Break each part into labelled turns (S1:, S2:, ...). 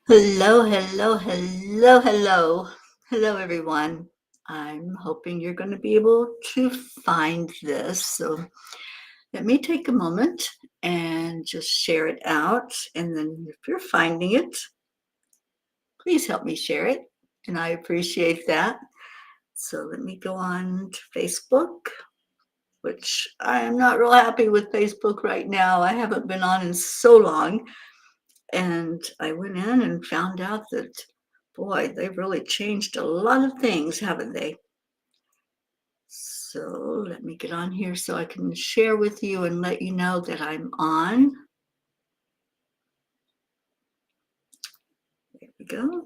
S1: Hello, hello, hello, hello. Hello, everyone. I'm hoping you're going to be able to find this. So let me take a moment and just share it out. And then if you're finding it, please help me share it. And I appreciate that. So let me go on to Facebook, which I'm not real happy with Facebook right now. I haven't been on in so long. And I went in and found out that, boy, they've really changed a lot of things, haven't they? So let me get on here so I can share with you and let you know that I'm on. There we go.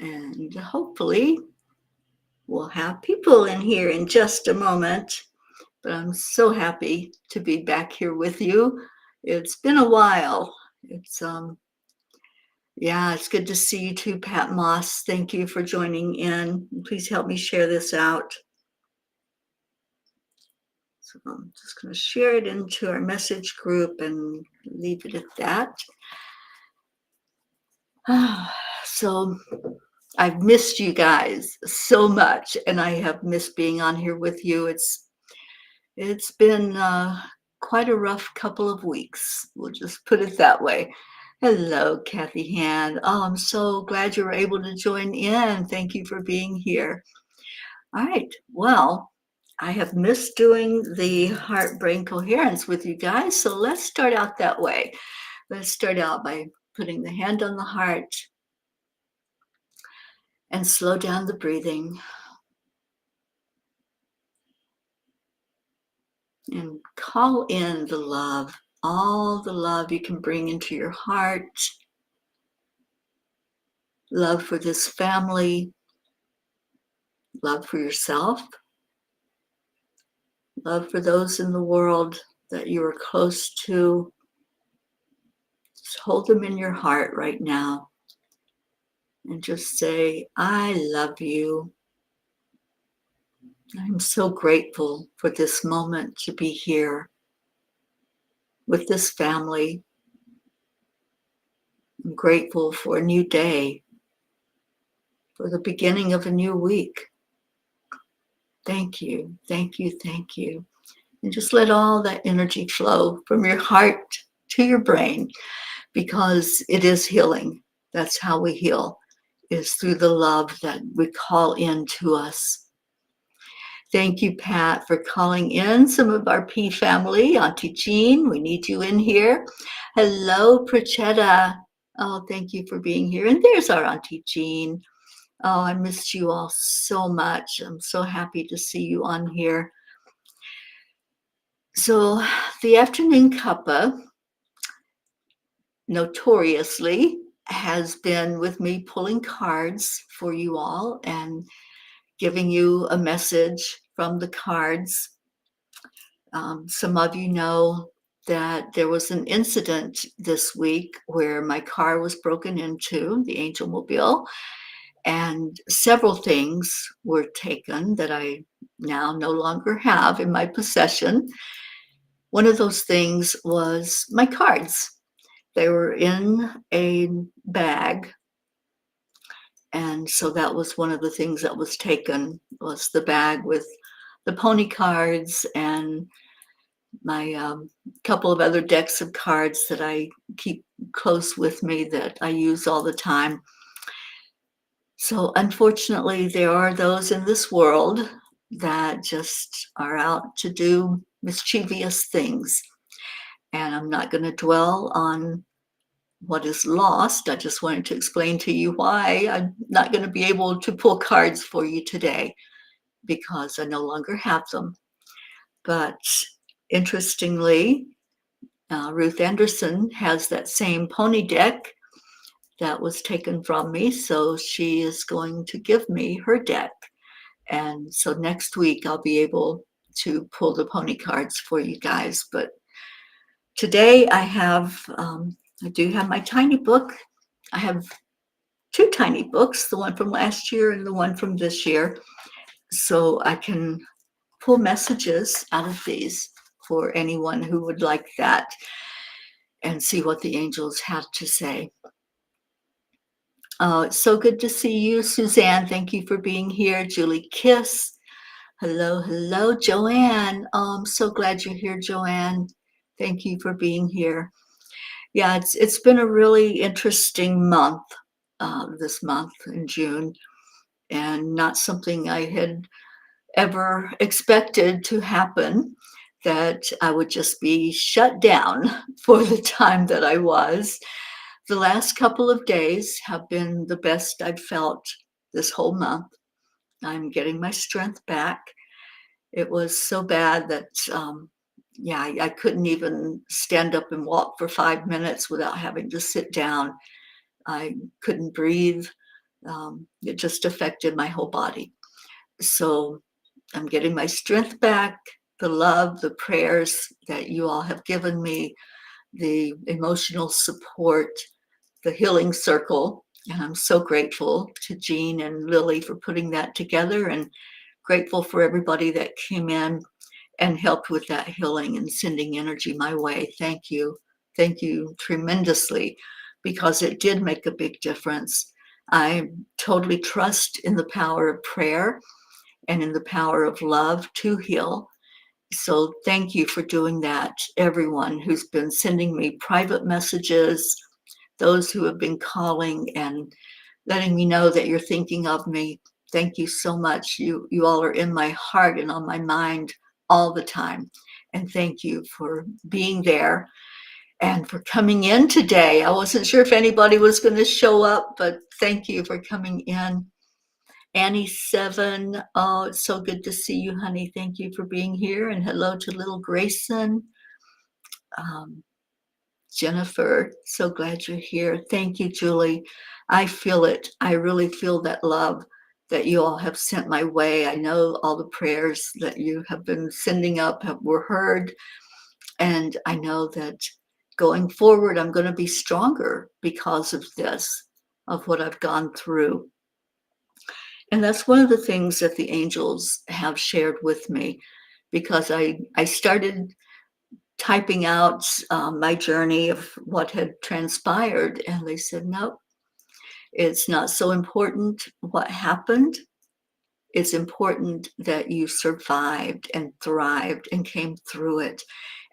S1: And hopefully we'll have people in here in just a moment. But I'm so happy to be back here with you. It's been a while. It's good to see you too, Pat Moss. Thank you for joining in. Please help me share this out. So I'm just going to share it into our message group and leave it at that. So I've missed you guys so much, and I have missed being on here with you. It's been quite a rough couple of weeks. We'll just put it that way. Hello, Kathy Hand. Oh, I'm so glad you were able to join in. Thank you for being here. All right. Well, I have missed doing the heart brain coherence with you guys. So let's start out that way. Let's start out by putting the hand on the heart and slow down the breathing. And call in the love, all the love you can bring into your heart. Love for this family, love for yourself, love for those in the world that you are close to. Just hold them in your heart right now and just say, I love you. I'm so grateful for this moment to be here with this family. I'm grateful for a new day, for the beginning of a new week. Thank you, thank you, thank you. And just let all that energy flow from your heart to your brain, because it is healing. That's how we heal, is through the love that we call in to us. Thank you, Pat, for calling in some of our P family. Auntie Jean, we need you in here. Hello, Prachetta. Oh, thank you for being here. And there's our Auntie Jean. Oh, I missed you all so much. I'm so happy to see you on here. So the afternoon cuppa notoriously has been with me pulling cards for you all and giving you a message from the cards. Some of you know that there was an incident this week where my car was broken into, the Angel Mobile, and several things were taken that I now no longer have in my possession. One of those things was my cards. They were in a bag, and so that was one of the things that was taken, was the bag with the pony cards and my couple of other decks of cards that I keep close with me that I use all the time. So unfortunately, there are those in this world that just are out to do mischievous things. And I'm not going to dwell on what is lost. I just wanted to explain to you why I'm not going to be able to pull cards for you today, because I no longer have them. But interestingly, Ruth Anderson has that same pony deck that was taken from me, so she is going to give me her deck. And so next week I'll be able to pull the pony cards for you guys. But today I do have my tiny book. I have two tiny books, the one from last year and the one from this year. So I can pull messages out of these for anyone who would like that. and see what the angels had to say. Oh, it's so good to see you, Suzanne. Thank you for being here. Julie Kiss. Hello, hello, Joanne. Oh, I'm so glad you're here, Joanne. Thank you for being here. Yeah, it's been a really interesting month, this month in June, and not something I had ever expected to happen, that I would just be shut down for the time that I was. The last couple of days have been the best I've felt this whole month. I'm getting my strength back. It was so bad that, I couldn't even stand up and walk for 5 minutes without having to sit down. I couldn't breathe. It just affected my whole body. So I'm getting my strength back, the love, the prayers that you all have given me, the emotional support, the healing circle. And I'm so grateful to Jean and Lily for putting that together, and grateful for everybody that came in and helped with that healing and sending energy my way. Thank you. Thank you tremendously, because it did make a big difference. I totally trust in the power of prayer and in the power of love to heal. So thank you for doing that, everyone who's been sending me private messages, those who have been calling and letting me know that you're thinking of me. Thank you so much. You all are in my heart and on my mind all the time. And thank you for being there and for coming in today. I wasn't sure if anybody was going to show up, but thank you for coming in. Annie7, oh, it's so good to see you, honey. Thank you for being here. And hello to little Grayson. Jennifer, so glad you're here. Thank you, Julie. I feel it. I really feel that love that you all have sent my way. I know all the prayers that you have been sending up were heard. And I know that going forward, I'm going to be stronger because of this, of what I've gone through. And that's one of the things that the angels have shared with me, because I started typing out my journey of what had transpired, and they said, no, it's not so important what happened. It's important that you survived and thrived and came through it.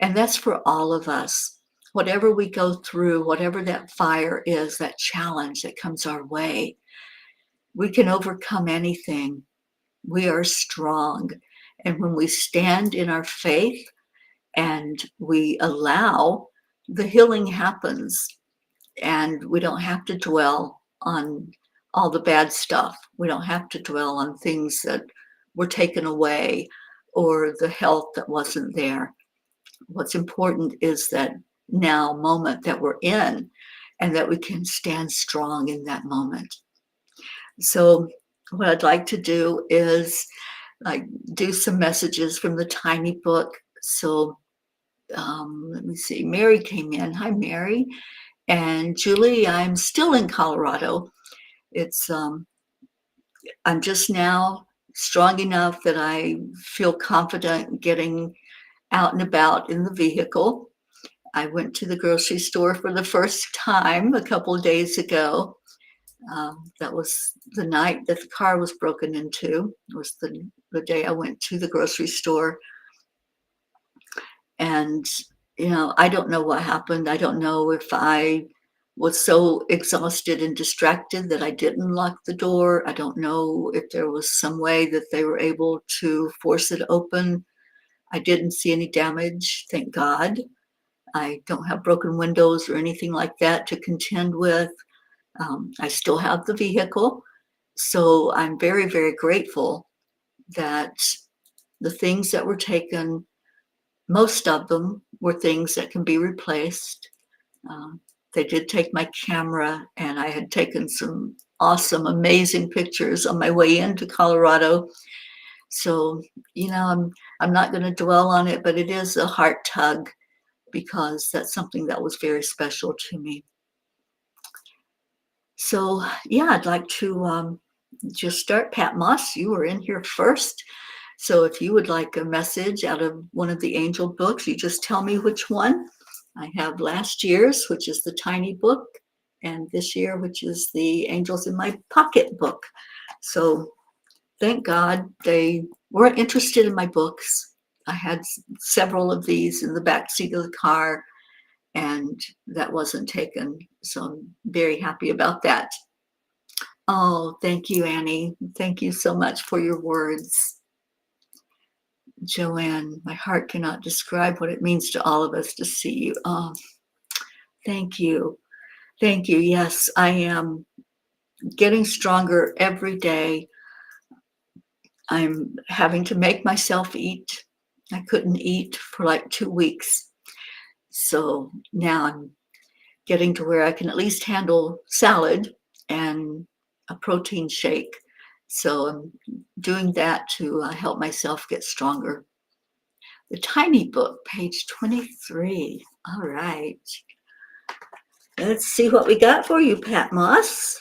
S1: And that's for all of us. Whatever we go through, whatever that fire is, that challenge that comes our way, we can overcome anything. We are strong. And when we stand in our faith and we allow, the healing happens. And we don't have to dwell on all the bad stuff. We don't have to dwell on things that were taken away or the health that wasn't there. What's important is that now moment that we're in, and that we can stand strong in that moment. So what I'd like to do is do some messages from the tiny book. So let me see, Mary came in. Hi, Mary. And Julie, I'm still in Colorado. It's I'm just now strong enough that I feel confident getting out and about in the vehicle. I went to the grocery store for the first time a couple of days ago. That was the night that the car was broken into. It was the day I went to the grocery store. And, I don't know what happened. I don't know if I was so exhausted and distracted that I didn't lock the door. I don't know if there was some way that they were able to force it open. I didn't see any damage, thank God. I don't have broken windows or anything like that to contend with. I still have the vehicle. So I'm very, very grateful that the things that were taken, most of them were things that can be replaced. They did take my camera, and I had taken some awesome, amazing pictures on my way into Colorado. So, I'm not going to dwell on it, but it is a heart tug, because that's something that was very special to me. So, yeah, I'd like to just start. Pat Moss, you were in here first. So if you would like a message out of one of the angel books, you just tell me which one, I have last year's, which is the tiny book, and this year, which is the Angels in My Pocket book. So thank God they weren't interested in my books. I had several of these in the back seat of the car, and that wasn't taken. So I'm very happy about that. Oh, thank you, Annie. Thank you so much for your words. Joanne, my heart cannot describe what it means to all of us to see you. Oh, thank you. Thank you. Yes, I am getting stronger every day. I'm having to make myself eat. I couldn't eat for like 2 weeks. So now I'm getting to where I can at least handle salad and a protein shake. So I'm doing that to help myself get stronger. The tiny book, page 23. All right. Let's see what we got for you, Pat Moss.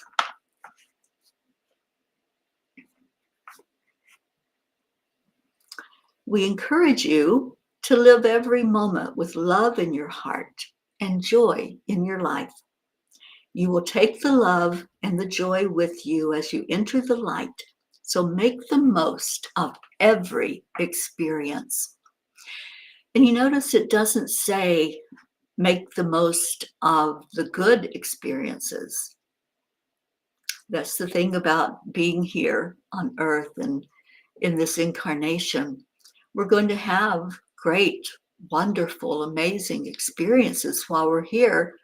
S1: We encourage you to live every moment with love in your heart and joy in your life. You will take the love and the joy with you as you enter the light. So make the most of every experience. And you notice it doesn't say make the most of the good experiences. That's the thing about being here on earth and in this incarnation. We're going to have great, wonderful, amazing experiences while we're here,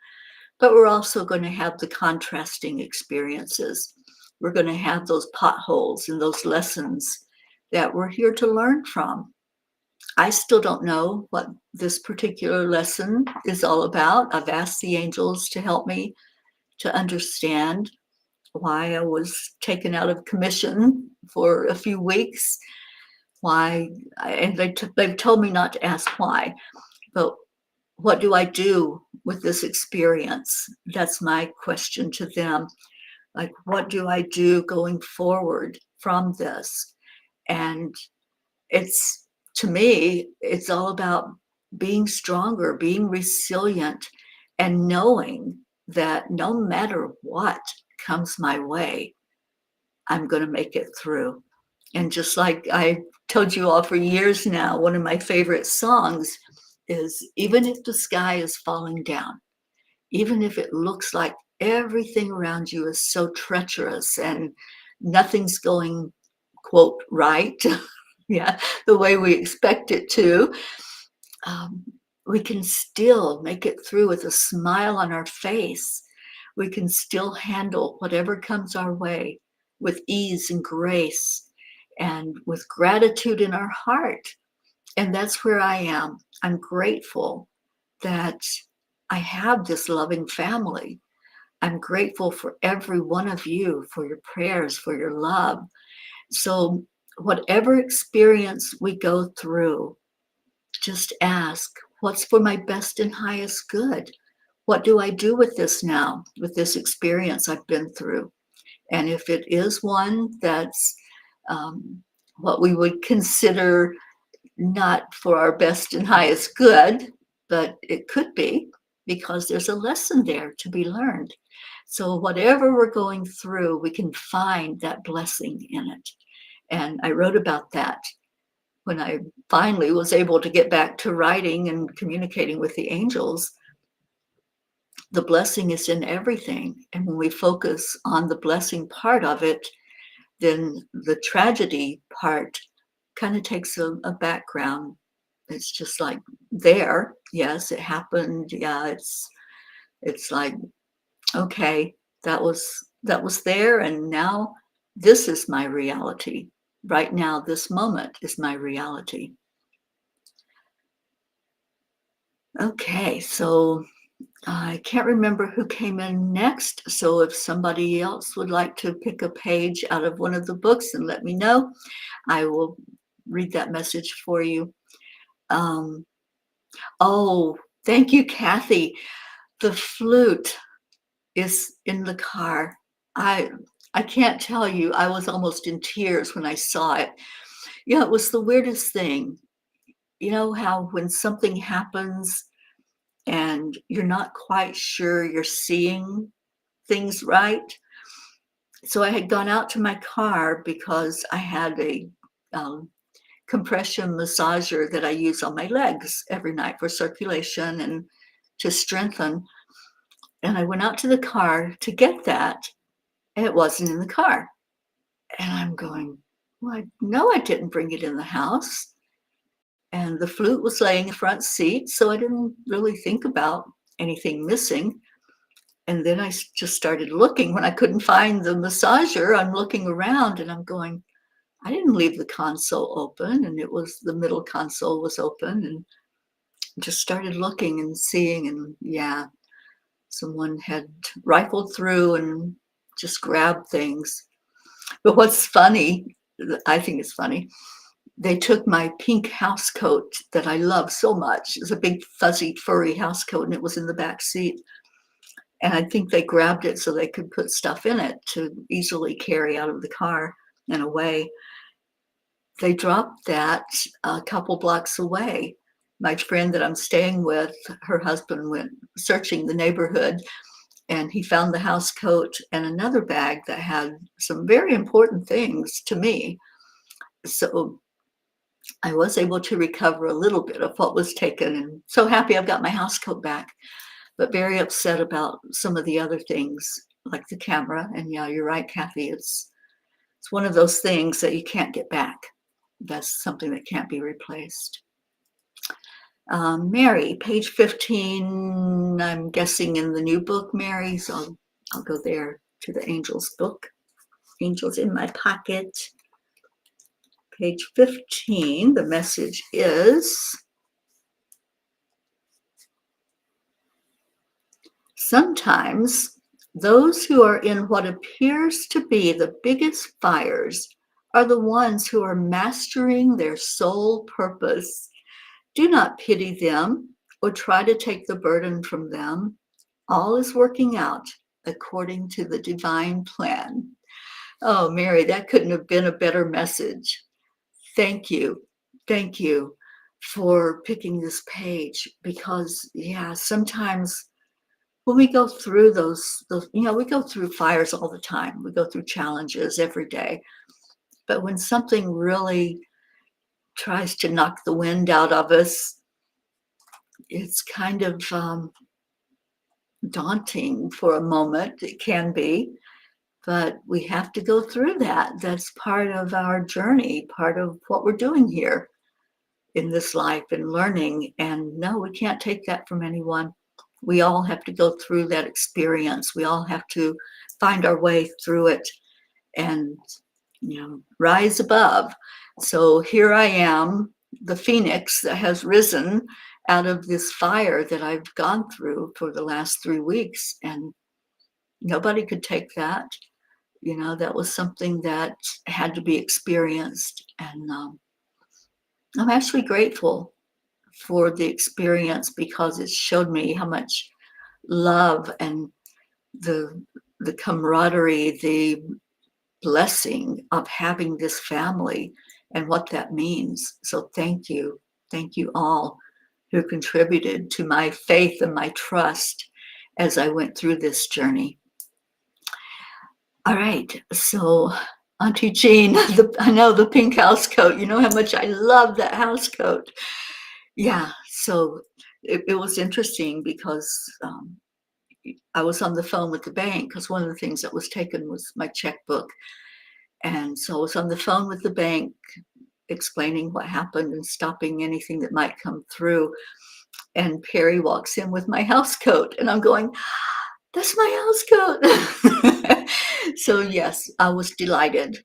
S1: but we're also going to have the contrasting experiences. We're going to have those potholes and those lessons that we're here to learn from. I still don't know what this particular lesson is all about. I've asked the angels to help me to understand why I was taken out of commission for a few weeks, and they've told me not to ask why, but what do I do with this experience? That's my question to them. Like, what do I do going forward from this? And to me, it's all about being stronger, being resilient, and knowing that no matter what comes my way, I'm going to make it through. And just like I told you all for years now, one of my favorite songs is Even If the Sky is Falling Down, even if it looks like everything around you is so treacherous and nothing's going, quote, right, yeah, the way we expect it to, um, we can still make it through with a smile on our face. We can still handle whatever comes our way with ease and grace and with gratitude in our heart. And that's where I am. I'm grateful that I have this loving family. I'm grateful for every one of you, for your prayers, for your love. So, whatever experience we go through, just ask, what's for my best and highest good? What do I do with this now, with this experience I've been through? And if it is one that's what we would consider not for our best and highest good, but it could be because there's a lesson there to be learned. So, whatever we're going through, we can find that blessing in it. And I wrote about that when I finally was able to get back to writing and communicating with the angels. The blessing is in everything. And when we focus on the blessing part of it, then the tragedy part kind of takes a background. It's just like there, yes, it happened. Yeah, it's like, okay, that was there, and now this is my reality. Right now, this moment is my reality. Okay, so I can't remember who came in next. So if somebody else would like to pick a page out of one of the books and let me know, I will read that message for you. Oh, thank you, Kathy. The flute is in the car. I can't tell you, I was almost in tears when I saw it. Yeah, it was the weirdest thing. You know how when something happens and you're not quite sure you're seeing things right. So I had gone out to my car because I had a compression massager that I use on my legs every night for circulation and to strengthen. And I went out to the car to get that, and it wasn't in the car. And I'm going, well, no, I didn't bring it in the house. And the flute was laying in the front seat, so I didn't really think about anything missing. And then I just started looking. When I couldn't find the massager, I'm looking around and I'm going, I didn't leave the console open, and it was the middle console was open, and just started looking and seeing, and yeah, someone had rifled through and just grabbed things. But what's funny, I think it's funny, they took my pink house coat that I love so much. It's a big fuzzy furry house coat, and it was in the back seat. And I think they grabbed it so they could put stuff in it to easily carry out of the car and away. They dropped that a couple blocks away. My friend that I'm staying with, her husband went searching the neighborhood, and he found the house coat and another bag that had some very important things to me. So I was able to recover a little bit of what was taken, and so happy I've got my house coat back, but very upset about some of the other things, like the camera. And yeah, you're right, Kathy. It's one of those things that you can't get back. That's something that can't be replaced. Mary, page 15, I'm guessing in the new book, Mary, so I'll go there to the Angels book. Angels in My Pocket. Page 15, the message is, sometimes those who are in what appears to be the biggest fires are the ones who are mastering their soul purpose. Do not pity them or try to take the burden from them. All is working out according to the divine plan. Oh, Mary, that couldn't have been a better message. Thank you. Thank you for picking this page, because, yeah, sometimes when we go through those, we go through fires all the time. We go through challenges every day. But when something really tries to knock the wind out of us, it's kind of daunting for a moment. It can be, but we have to go through that. That's part of our journey, part of what we're doing here in this life and learning. And no, we can't take that from anyone. We all have to go through that experience. We all have to find our way through it and, rise above. So here I am, the phoenix that has risen out of this fire that I've gone through for the last 3 weeks, and nobody could take that. That was something that had to be experienced. And I'm actually grateful for the experience, because it showed me how much love and the camaraderie, the blessing of having this family and what that means. So thank you. Thank you all who contributed to my faith and my trust as I went through this journey. All right, so Auntie Jean, I know the pink house coat. You know how much I love that house coat. Yeah, so it was interesting because I was on the phone with the bank, because one of the things that was taken was my checkbook. And so I was on the phone with the bank explaining what happened and stopping anything that might come through. And Perry walks in with my house coat, and I'm going, that's my house coat. So yes, I was delighted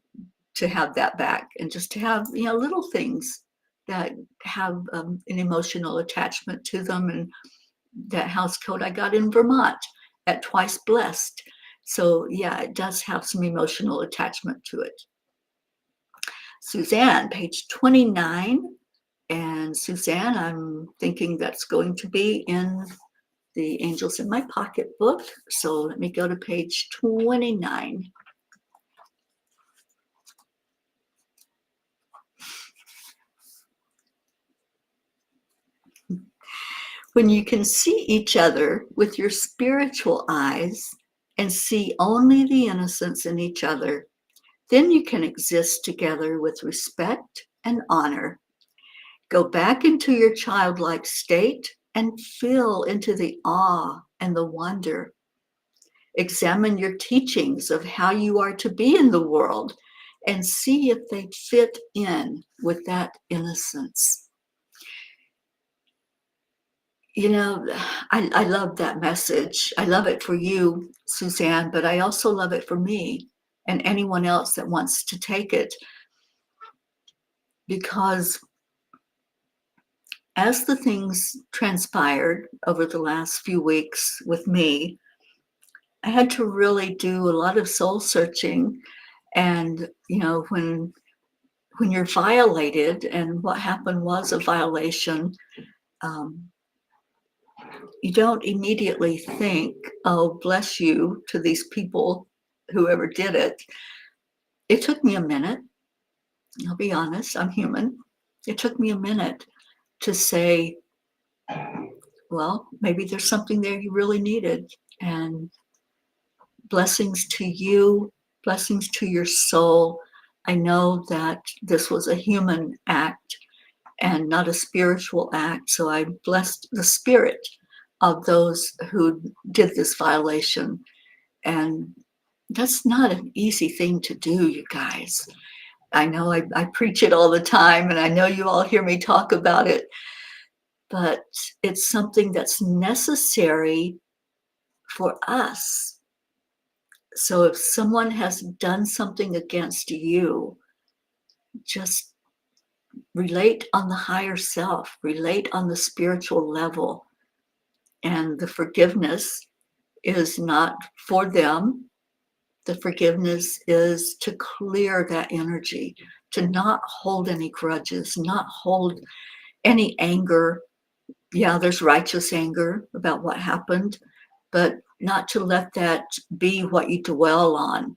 S1: to have that back, and just to have, little things that have an emotional attachment to them. And that house coat I got in Vermont at Twice Blessed. So yeah, it does have some emotional attachment to it. Suzanne, page 29. And Suzanne, I'm thinking that's going to be in the Angels in My Pocket book. So let me go to page 29. When you can see each other with your spiritual eyes and see only the innocence in each other, then you can exist together with respect and honor. Go back into your childlike state and feel into the awe and the wonder. Examine your teachings of how you are to be in the world and see if they fit in with that innocence. You know, I love that message. I love it for you, Suzanne, but I also love it for me and anyone else that wants to take it. Because as the things transpired over the last few weeks with me, I had to really do a lot of soul searching. And, you know, when you're violated, and what happened was a violation, um, you don't immediately think, oh, bless you to these people, whoever did it. It took me a minute. I'll be honest, I'm human. It took me a minute to say, well, maybe there's something there you really needed. And blessings to you, blessings to your soul. I know that this was a human act and not a spiritual act. So I blessed the spirit of those who did this violation. And that's not an easy thing to do, you guys. I know I preach it all the time, and I know you all hear me talk about it, but it's something that's necessary for us. So if someone has done something against you, just relate on the higher self, relate on the spiritual level. And the forgiveness is not for them. The forgiveness is to clear that energy, to not hold any grudges, not hold any anger. Yeah, there's righteous anger about what happened, but not to let that be what you dwell on,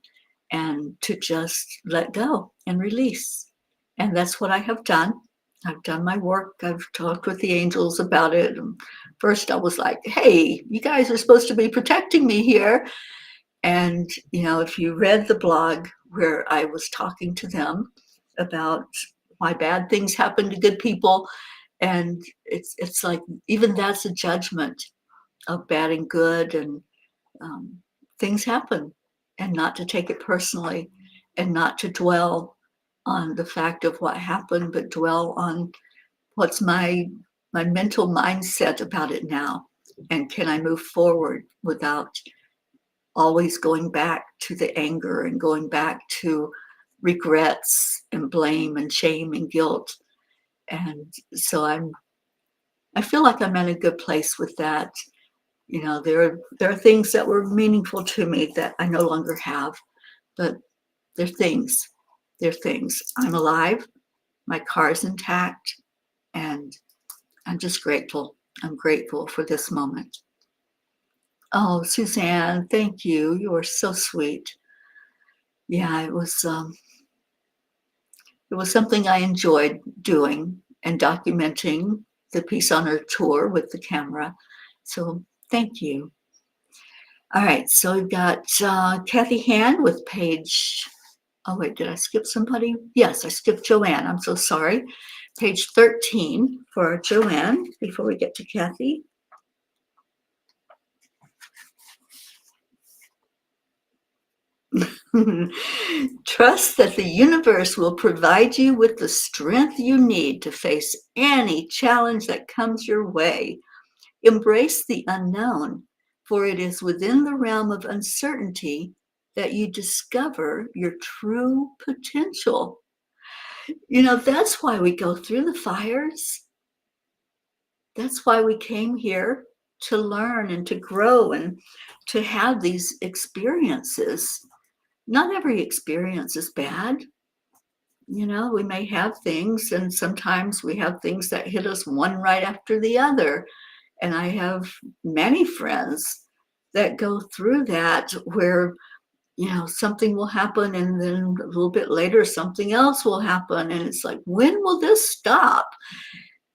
S1: and to just let go and release. And that's what I have done. I've done my work. I've talked with the angels about it. And first, I was like, hey, you guys are supposed to be protecting me here. And, you know, if you read the blog where I was talking to them about why bad things happen to good people, and it's like, even that's a judgment of bad and good, and things happen, and not to take it personally, and not to dwell on the fact of what happened, but dwell on what's my mental mindset about it now, and can I move forward without always going back to the anger and going back to regrets and blame and shame and guilt. And so I feel like I'm in a good place with that. You know, there are things that were meaningful to me that I no longer have, but they're things. They're things. I'm alive. My car's intact, and I'm just grateful. I'm grateful for this moment. Oh, Suzanne, thank you. You are so sweet. Yeah, it was something I enjoyed doing and documenting the Peace on Earth tour with the camera. So thank you. All right, so we've got Kathy Hand with page, oh wait, did I skip somebody? Yes, I skipped Joanne, I'm so sorry. Page 13 for Joanne before we get to Kathy. Trust that the universe will provide you with the strength you need to face any challenge that comes your way. Embrace the unknown, for it is within the realm of uncertainty that you discover your true potential. You know, that's why we go through the fires. That's why we came here, to learn and to grow and to have these experiences. Not every experience is bad. You know, we may have things, and sometimes we have things that hit us one right after the other. And I have many friends that go through that, where, you know, something will happen, and then a little bit later, something else will happen. And it's like, when will this stop?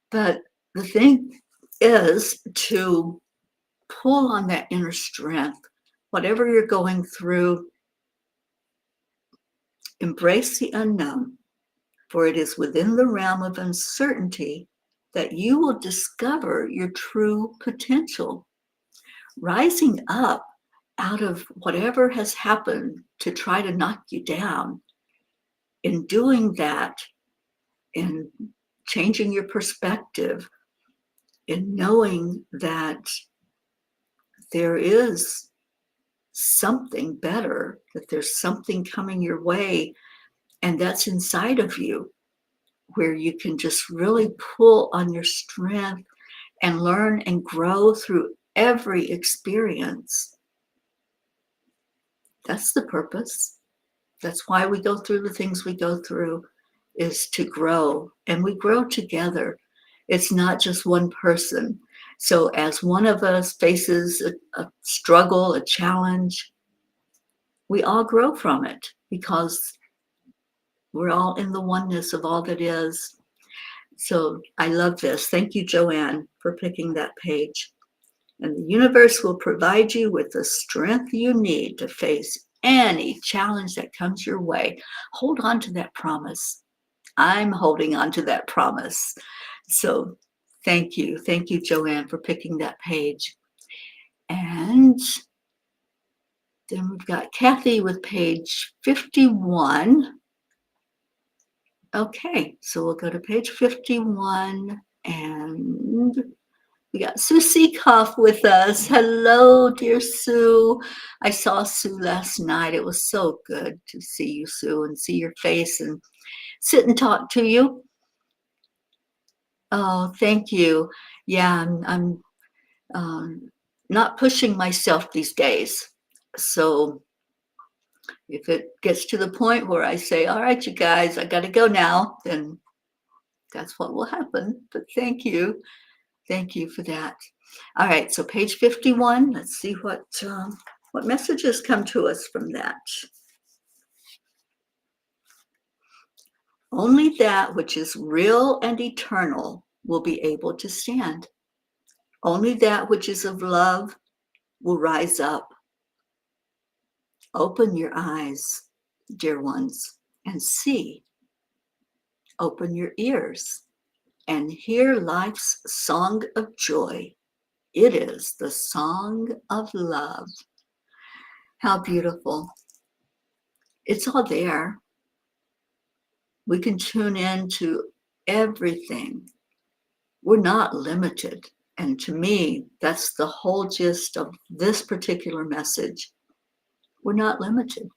S1: But the thing is to pull on that inner strength. Whatever you're going through, embrace the unknown, for it is within the realm of uncertainty that you will discover your true potential. Rising up out of whatever has happened to try to knock you down, in doing that, in changing your perspective, in knowing that there is something better, that there's something coming your way, and that's inside of you, where you can just really pull on your strength and learn and grow through every experience. That's the purpose. That's why we go through the things we go through, is to grow, and we grow together. It's not just one person. So as one of us faces a struggle, a challenge, we all grow from it because we're all in the oneness of all that is. So I love this. Thank you, Joanne, for picking that page. And the universe will provide you with the strength you need to face any challenge that comes your way. Hold on to that promise. I'm holding on to that promise. So thank you. Thank you, Joanne, for picking that page. And then we've got Kathy with page 51. Okay, so we'll go to page 51, and we got Sue Seekoff with us. Hello, dear Sue. I saw Sue last night. It was so good to see you, Sue, and see your face and sit and talk to you. Oh, thank you. Yeah, I'm not pushing myself these days. So if it gets to the point where I say, all right, you guys, I got to go now, then that's what will happen. But thank you. Thank you for that. All right, so page 51. Let's see what messages come to us from that. Only that which is real and eternal will be able to stand. Only that which is of love will rise up. Open your eyes, dear ones, and see. Open your ears and hear life's song of joy. It is the song of love. How beautiful. It's all there. We can tune in to everything. We're not limited. And to me, that's the whole gist of this particular message. We're not limited.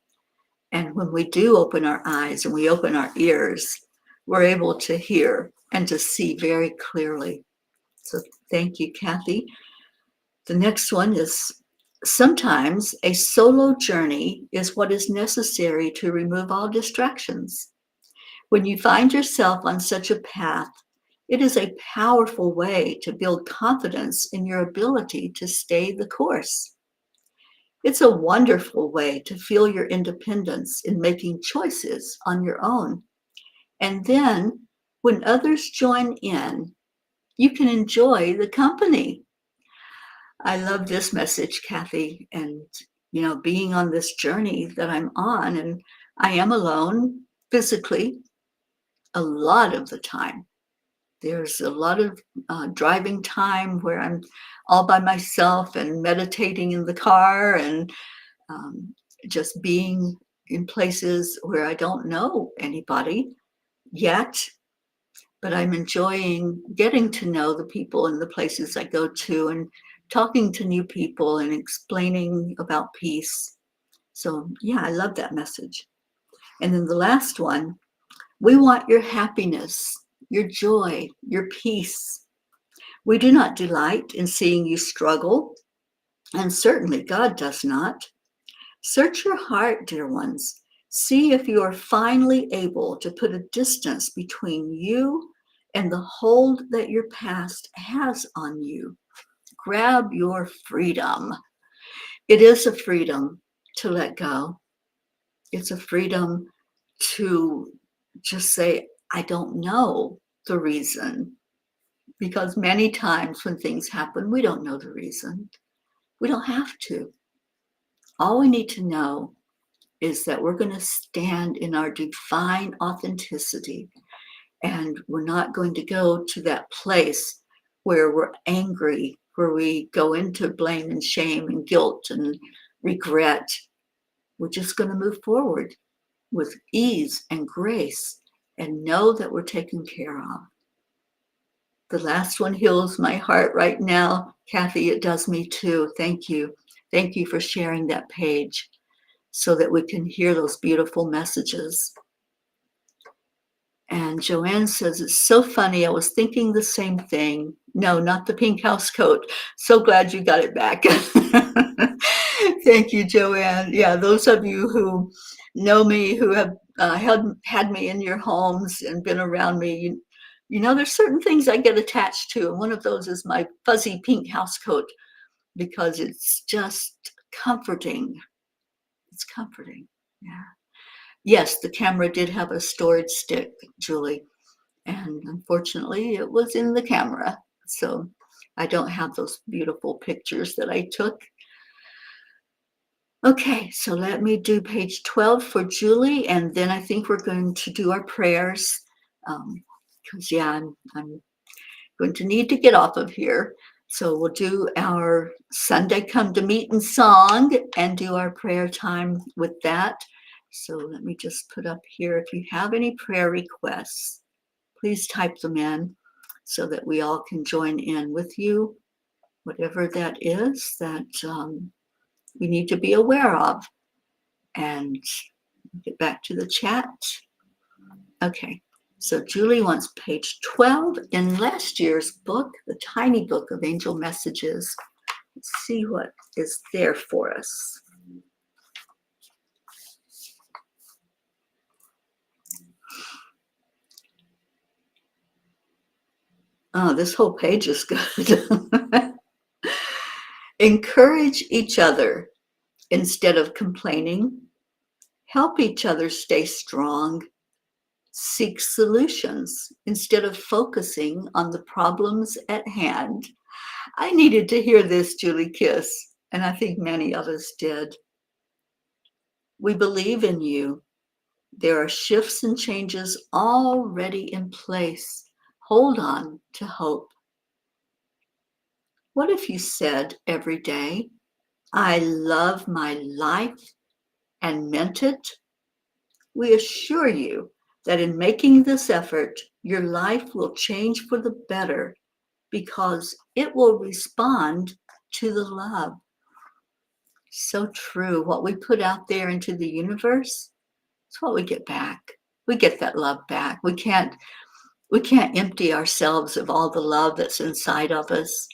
S1: And when we do open our eyes and we open our ears, we're able to hear and to see very clearly. So thank you, Kathy. The next one is, sometimes a solo journey is what is necessary to remove all distractions. When you find yourself on such a path, it is a powerful way to build confidence in your ability to stay the course. It's a wonderful way to feel your independence in making choices on your own. And then, when others join in, you can enjoy the company. I love this message, Kathy, and being on this journey that I'm on, and I am alone physically a lot of the time. There's a lot of driving time where I'm all by myself and meditating in the car, and just being in places where I don't know anybody yet, but I'm enjoying getting to know the people in the places I go to and talking to new people and explaining about peace. So yeah, I love that message. And then the last one, we want your happiness, your joy, your peace. We do not delight in seeing you struggle, and certainly God does not. Search your heart, dear ones. See if you are finally able to put a distance between you and the hold that your past has on you. Grab your freedom. It is a freedom to let go. It's a freedom to just say, I don't know the reason. Because many times when things happen, we don't know the reason. We don't have to. All we need to know is that we're going to stand in our divine authenticity, and we're not going to go to that place where we're angry, where we go into blame and shame and guilt and regret. We're just going to move forward with ease and grace and know that we're taken care of. The last one heals my heart right now. Kathy, it does me too. Thank you. Thank you for sharing that page so that we can hear those beautiful messages. And Joanne says, it's so funny. I was thinking the same thing. No, not the pink house coat. So glad you got it back. Thank you, Joanne. Yeah, those of you who know me, who have had me in your homes and been around me, you know, there's certain things I get attached to. And one of those is my fuzzy pink house coat, because it's just comforting. It's comforting. Yeah. Yes, the camera did have a storage stick, Julie, and unfortunately it was in the camera. So I don't have those beautiful pictures that I took. Okay, so let me do page 12 for Julie, and then I think we're going to do our prayers. Because, yeah, I'm going to need to get off of here. So we'll do our Sunday Come to Meeting song and do our prayer time with that. So let me just put up here, if you have any prayer requests, please type them in so that we all can join in with you, whatever that is that we need to be aware of. And get back to the chat. Okay, so Julie wants page 12 in last year's book, the tiny book of angel messages. Let's see what is there for us. Oh, this whole page is good. Encourage each other instead of complaining. Help each other stay strong. Seek solutions instead of focusing on the problems at hand. I needed to hear this, Julie Kiss, and I think many of us did. We believe in you. There are shifts and changes already in place. Hold on to hope. What if you said every day, I love my life, and meant it? We assure you that in making this effort, your life will change for the better because it will respond to the love. So true. What we put out there into the universe, it's what we get back. We get that love back. We can't empty ourselves of all the love that's inside of us,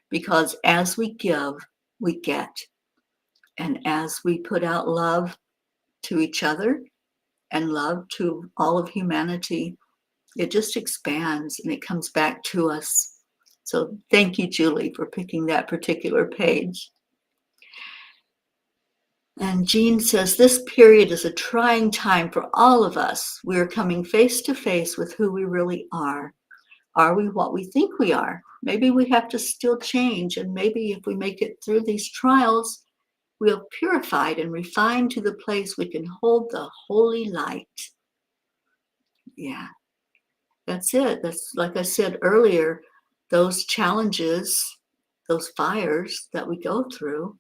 S1: because as we give, we get. And as we put out love to each other and love to all of humanity, it just expands and it comes back to us. So thank you, Julie, for picking that particular page. And Jean says, this period is a trying time for all of us. We are coming face to face with who we really are. Are we what we think we are? Maybe we have to still change. And maybe if we make it through these trials, we'll purified and refined to the place we can hold the holy light. Yeah, that's it. That's, like I said earlier, those challenges, those fires that we go through,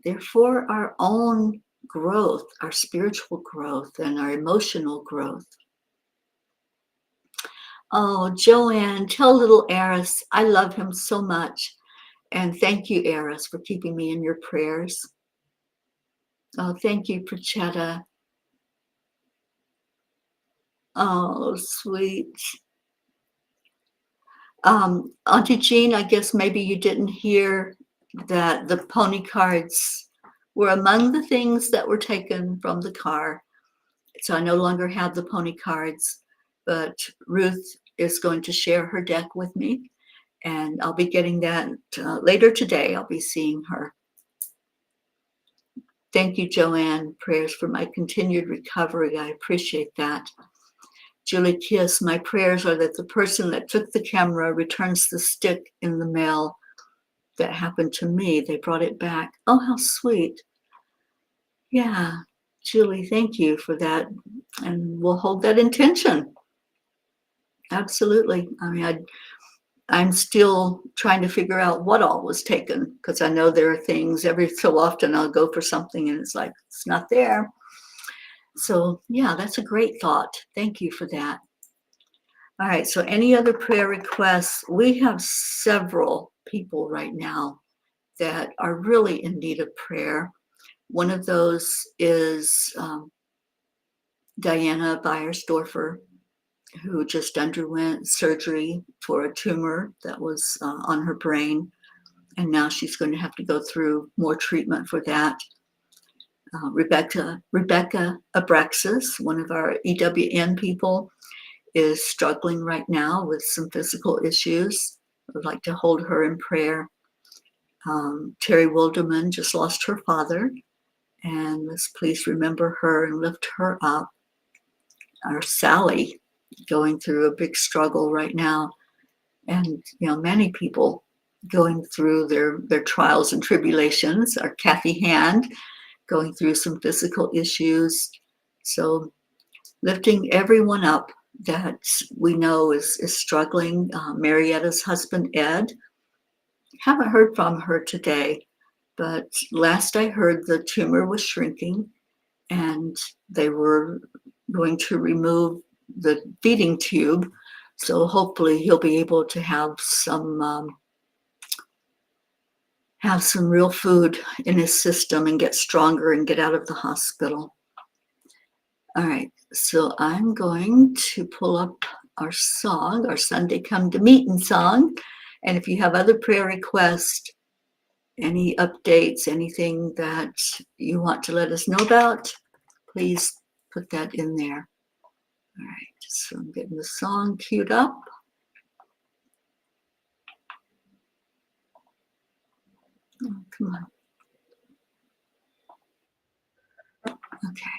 S1: they're for our own growth, our spiritual growth and our emotional growth. Oh, Joanne, tell little Eris, I love him so much. And thank you, Eris, for keeping me in your prayers. Oh, thank you, Prachetta. Oh, sweet. Auntie Jean, I guess maybe you didn't hear that the pony cards were among the things that were taken from the car. So I no longer have the pony cards, but Ruth is going to share her deck with me, and I'll be getting that later today. I'll be seeing her. Thank you, Joanne. Prayers for my continued recovery. I appreciate that. Julie Kiss, my prayers are that the person that took the camera returns the stick in the mail. That happened to me. They brought it back. Oh, how sweet. Yeah, Julie, thank you for that. And we'll hold that intention. Absolutely. I mean, I'm still trying to figure out what all was taken, because I know there are things every so often I'll go for something and it's like, it's not there. So yeah, that's a great thought. Thank you for that. All right, so any other prayer requests? We have several people right now that are really in need of prayer. One of those is Diana Beiersdorfer, who just underwent surgery for a tumor that was on her brain. And now she's going to have to go through more treatment for that. Rebecca Abraxas, one of our EWN people, is struggling right now with some physical issues. I'd like to hold her in prayer. Terry Wilderman just lost her father, and let's please remember her and lift her up. Our Sally, going through a big struggle right now, and many people going through their trials and tribulations. Our Kathy Hand, going through some physical issues. So lifting everyone up that we know is struggling. Marietta's husband, Ed, haven't heard from her today, but last I heard the tumor was shrinking and they were going to remove the feeding tube. So hopefully he'll be able to have some real food in his system and get stronger and get out of the hospital. All right, so I'm going to pull up our song, our Sunday Come to Meeting song. And if you have other prayer requests, any updates, anything that you want to let us know about, please put that in there. All right, so I'm getting the song queued up. Oh, come on. Okay.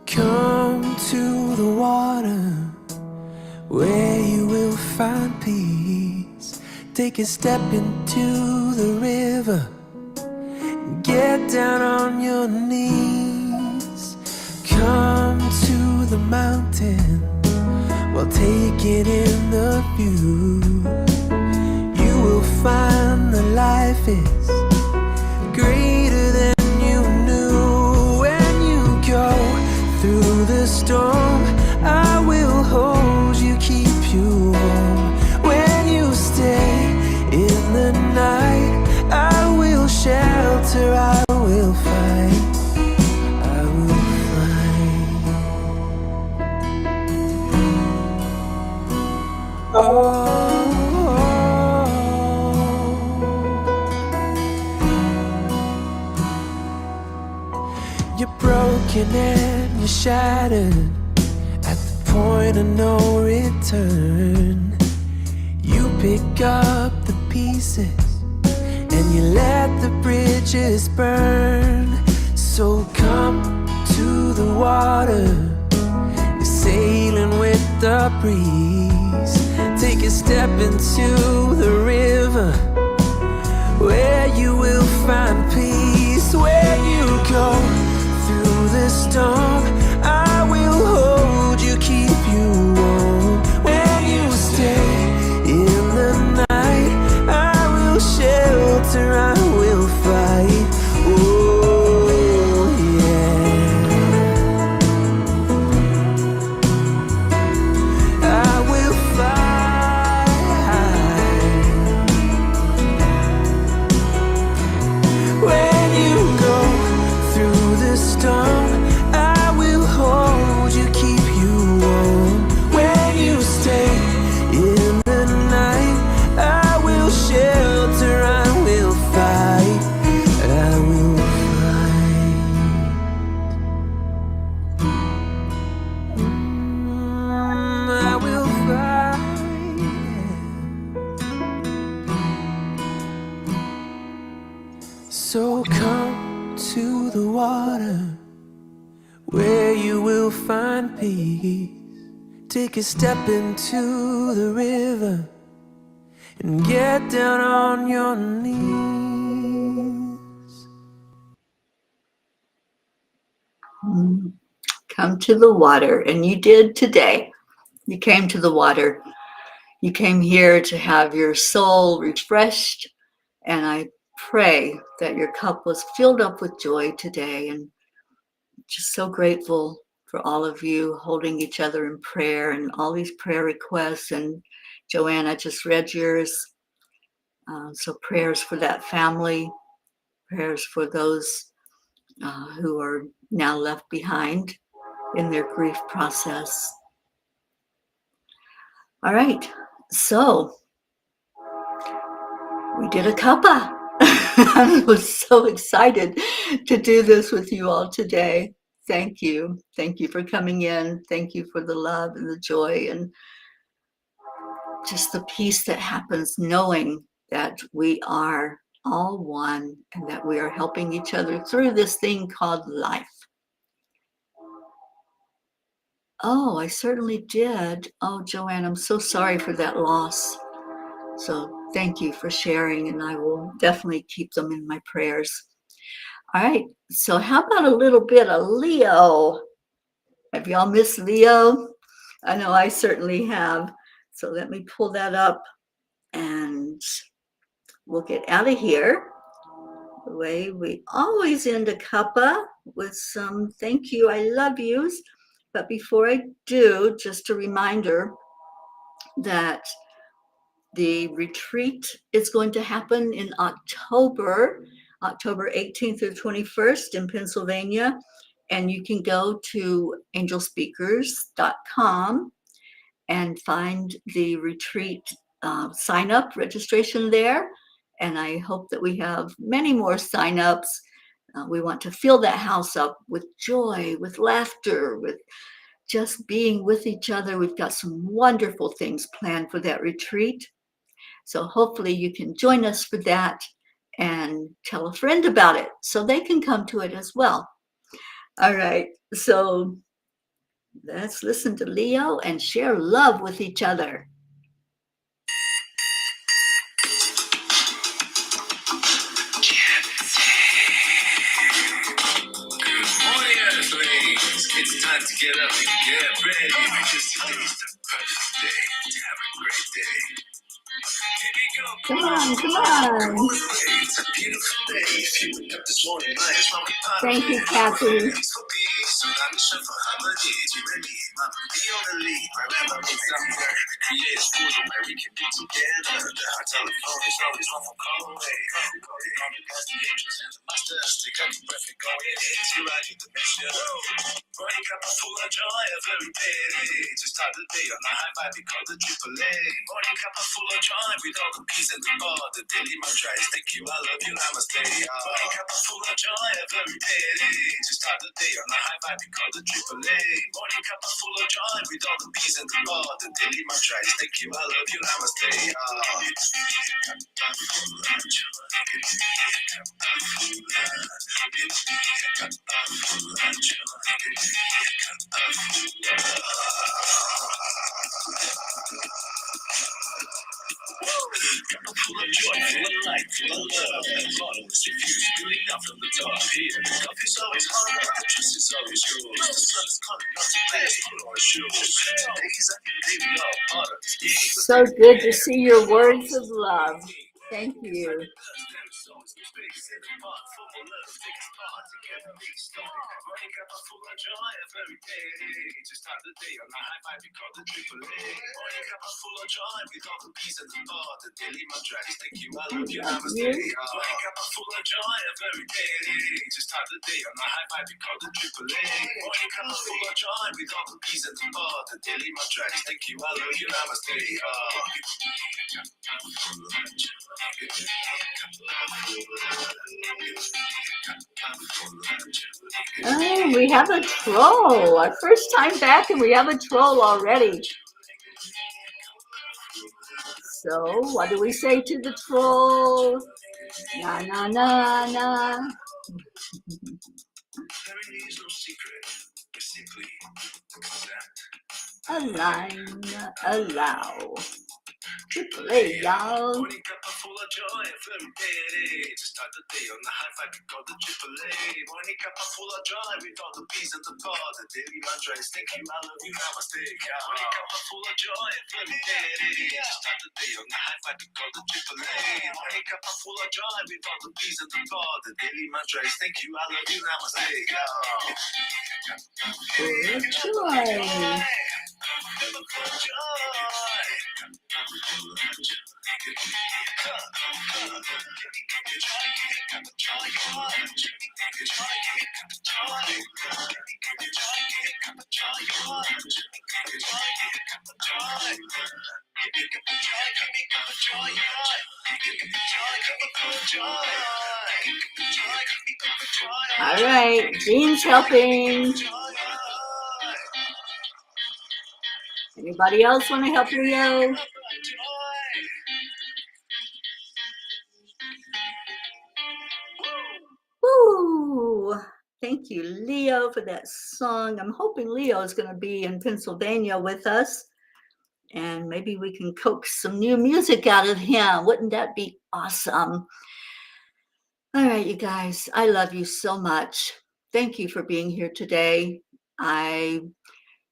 S2: Come to the water where you will find peace. Take a step into the river, get down on your knees. Come to the mountain while taking in the view. You will find that life is greater than you knew. When you go through the storm, I will hold you, keep you warm. When you stay in the night, I will shelter, I will fight, I will fight. You're broken and you're shattered at the point of no return. You pick up the pieces and you let the bridges burn. So come to the water, you're sailing with the breeze. Take a step into the river where you will find peace. When you go through the storm, I will hold you, keep you warm. When you stay in the night, I will shelter, I will fight. Oh yeah. So come to the water where you will find peace. Take a step into the river and get down on your knees.
S1: Come to the water, and you did today. You came to the water. You came here to have your soul refreshed, and I pray that your cup was filled up with joy today, and just so grateful for all of you holding each other in prayer and all these prayer requests. And Joanna just read yours. So prayers for that family, prayers for those who are now left behind in their grief process. All right, so we did a cuppa. I was so excited to do this with you all today. Thank you. Thank you for coming in. Thank you for the love and the joy and just the peace that happens knowing that we are all one and that we are helping each other through this thing called life. Oh, I certainly did. Oh, Joanne, I'm so sorry for that loss. So thank you for sharing, and I will definitely keep them in my prayers. All right, so how about a little bit of Leo? Have y'all missed Leo? I know I certainly have. So let me pull that up and we'll get out of here. The way we always end a cuppa with some thank you, I love yous. But before I do, just a reminder that the retreat is going to happen in October 18th through 21st in Pennsylvania. And you can go to angelspeakers.com and find the retreat sign up registration there. And I hope that we have many more signups. We want to fill that house up with joy, with laughter, with just being with each other. We've got some wonderful things planned for that retreat. So hopefully you can join us for that and tell a friend about it so they can come to it as well. All right, so let's listen to Leo and share love with each other.
S2: It's time to get up and get ready because today's the perfect day to have a great day. Here we go.
S1: Come on.
S2: It's a beautiful day. If you wake up this morning,
S1: thank you, Kathy.
S2: Morning cup full of joy every day. To start the day on a high vibe, we call the AAA. Morning cup full of joy with all the peace and the bar. The daily mantra is thank you, I love you, namaste. Morning cup full of joy every day. To start the day on a high vibe, we call the AAA. Morning cup full of joy with all the peace and the bar. The daily mantra is thank you, I love you, namaste. Full of joy, full of light, full of love. Bottomless infused, spilling out from the top here. Coffee's always hot, the trust is always yours. The sun is calling out to play, put on our shoes. Today's a new day, we all part of this game.
S1: So good to see your words of love. Thank you. Oh, we have a troll. Our first time back and we have a troll already. So what do we say to the troll? Na, na, na, na. Align, allow. Triple A, y'all.
S2: Morning cup of full of joy, very ready to start the day on the high five. We call the triple A. Morning cup of full of joy with all the P's and the Paul. The daily mantra is thank you, I love you, namaste. Morning cup of full of joy, very ready to start the day on the high five. We call the triple A. Morning cup of full of joy with all the P's and the Paul. The daily mantra is thank you, I love you, namaste.
S1: Full of joy. All right, Jean's helping. Anybody else want to help Leo? Woo! Thank you, Leo, for that song. I'm hoping Leo is going to be in Pennsylvania with us, and maybe we can coax some new music out of him. Wouldn't that be awesome? All right, you guys, I love you so much. Thank you for being here today. I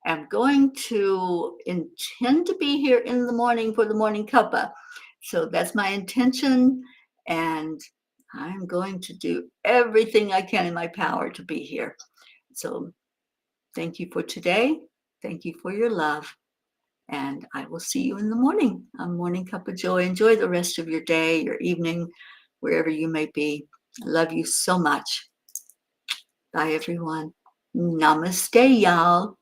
S1: am going to intend to be here in the morning for the morning cuppa. So that's my intention, and I'm going to do everything I can in my power to be here. So thank you for today. Thank you for your love. And I will see you in the morning on Morning Cup of Joy. Enjoy the rest of your day, your evening, wherever you may be. I love you so much. Bye, everyone. Namaste, y'all.